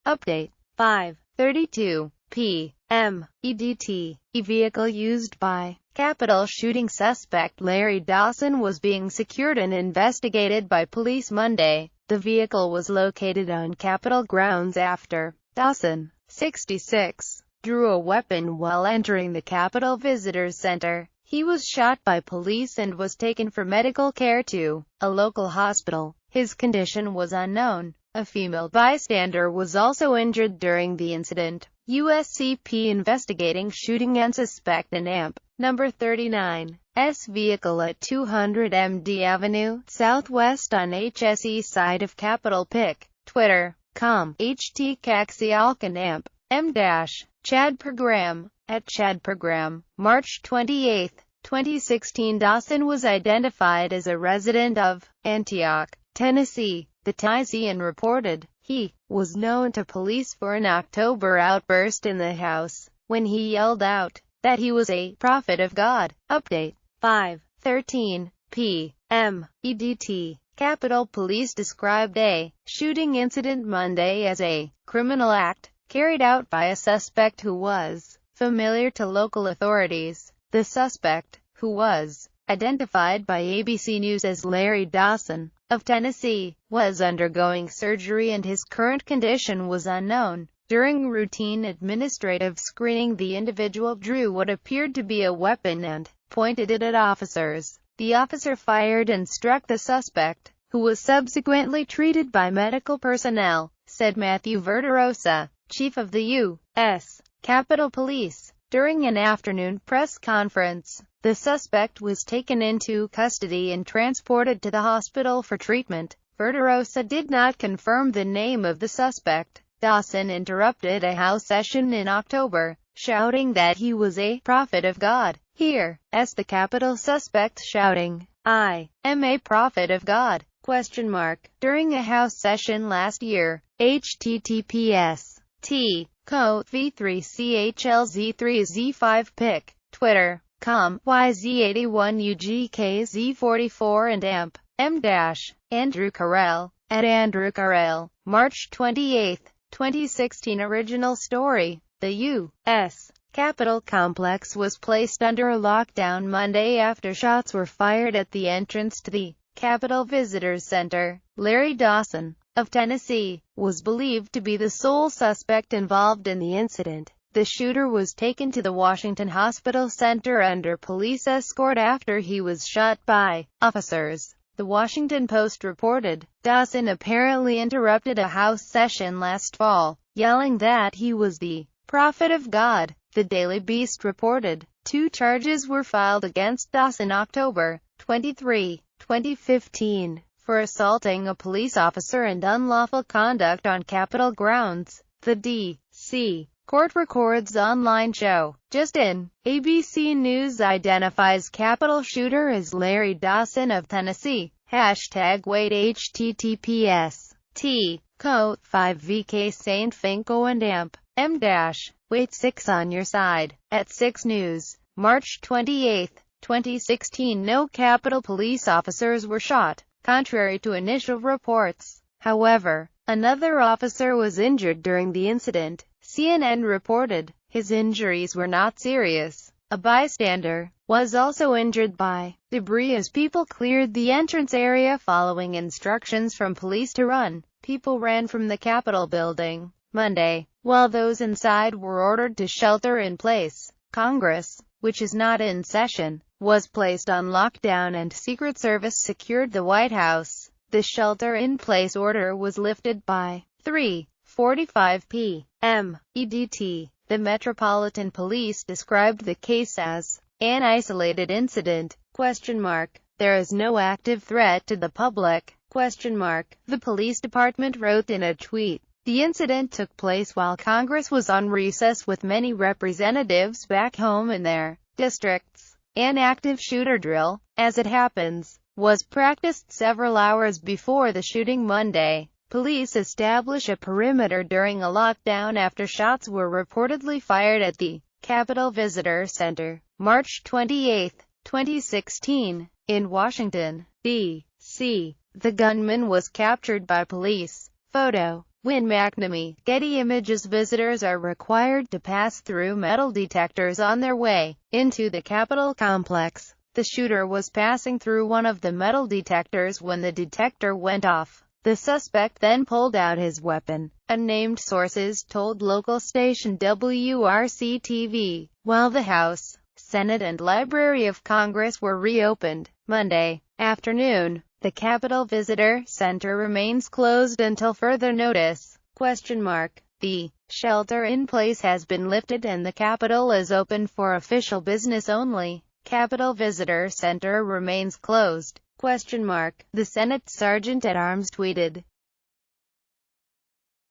Update 5:32 p.m. EDT. A vehicle used by Capitol shooting suspect Larry Dawson was being secured and investigated by police Monday. The vehicle was located on Capitol grounds after Dawson, 66, drew a weapon while entering the Capitol Visitors Center. He was shot by police and was taken for medical care to a local hospital. His condition was unknown. A female bystander was also injured during the incident. USCP investigating shooting and suspect an AMP number 39's vehicle at 200 MD Avenue, Southwest on HSE side of Capitol Pic. Twitter.com HT Caxialcan AMP M- Chad Program at Chad Program. March 28, 2016. Dawson was identified as a resident of Antioch, Tennessee. The Tizian reported he was known to police for an October outburst in the house, when he yelled out that he was a prophet of God. Update 5:13 p.m. EDT. Capitol Police described a shooting incident Monday as a criminal act carried out by a suspect who was familiar to local authorities. The suspect, who was identified by ABC News as Larry Dawson, of Tennessee, was undergoing surgery and his current condition was unknown. During routine administrative screening, the individual drew what appeared to be a weapon and pointed it at officers. The officer fired and struck the suspect, who was subsequently treated by medical personnel, said Matthew Verderosa, chief of the U.S. Capitol Police. During an afternoon press conference, the suspect was taken into custody and transported to the hospital for treatment. Verderosa did not confirm the name of the suspect. Dawson interrupted a House session in October, shouting that he was a prophet of God. Here, as the Capitol suspect shouting, "I am a prophet of God?" During a House session last year. https co v3chlz3z5 pic. Twitter.com YZ81UGKZ44 and AMP M-Andrew Carell at Andrew Carell. March 28, 2016. Original story. The U.S. Capitol complex was placed under lockdown Monday after shots were fired at the entrance to the Capitol Visitors Center. Larry Dawson, of Tennessee, was believed to be the sole suspect involved in the incident. The shooter was taken to the Washington Hospital Center under police escort after he was shot by officers. The Washington Post reported, Dawson apparently interrupted a House session last fall, yelling that he was the prophet of God. The Daily Beast reported, 2 charges were filed against Dawson October 23, 2015, for assaulting a police officer and unlawful conduct on Capitol grounds. The D.C. Court records online show. Just in, ABC News identifies Capitol shooter as Larry Dawson of Tennessee. #wait https co 5vk Saint Finco and AMP M-Wait 6 on your side. At 6 News. March 28, 2016. No Capitol police officers were shot, contrary to initial reports. However, another officer was injured during the incident. CNN reported his injuries were not serious. A bystander was also injured by debris as people cleared the entrance area following instructions from police to run. People ran from the Capitol building Monday, while those inside were ordered to shelter in place. Congress, which is not in session, was placed on lockdown and Secret Service secured the White House. The shelter-in-place order was lifted by 3:45 p.m. EDT. The Metropolitan Police described the case as an isolated incident. There is no active threat to the public. The police department wrote in a tweet. The incident took place while Congress was on recess with many representatives back home in their districts. An active shooter drill, as it happens, was practiced several hours before the shooting Monday. Police establish a perimeter during a lockdown after shots were reportedly fired at the Capitol Visitor Center. March 28, 2016. In Washington, D.C., the gunman was captured by police. Photo. Win McNamee. Getty Images. Visitors are required to pass through metal detectors on their way into the Capitol complex. The shooter was passing through one of the metal detectors when the detector went off. The suspect then pulled out his weapon, unnamed sources told local station WRC-TV. While the House, Senate and Library of Congress were reopened Monday afternoon, the Capitol Visitor Center remains closed until further notice. The shelter-in-place has been lifted and the Capitol is open for official business only. Capitol Visitor Center remains closed. The Senate Sergeant-at-Arms tweeted,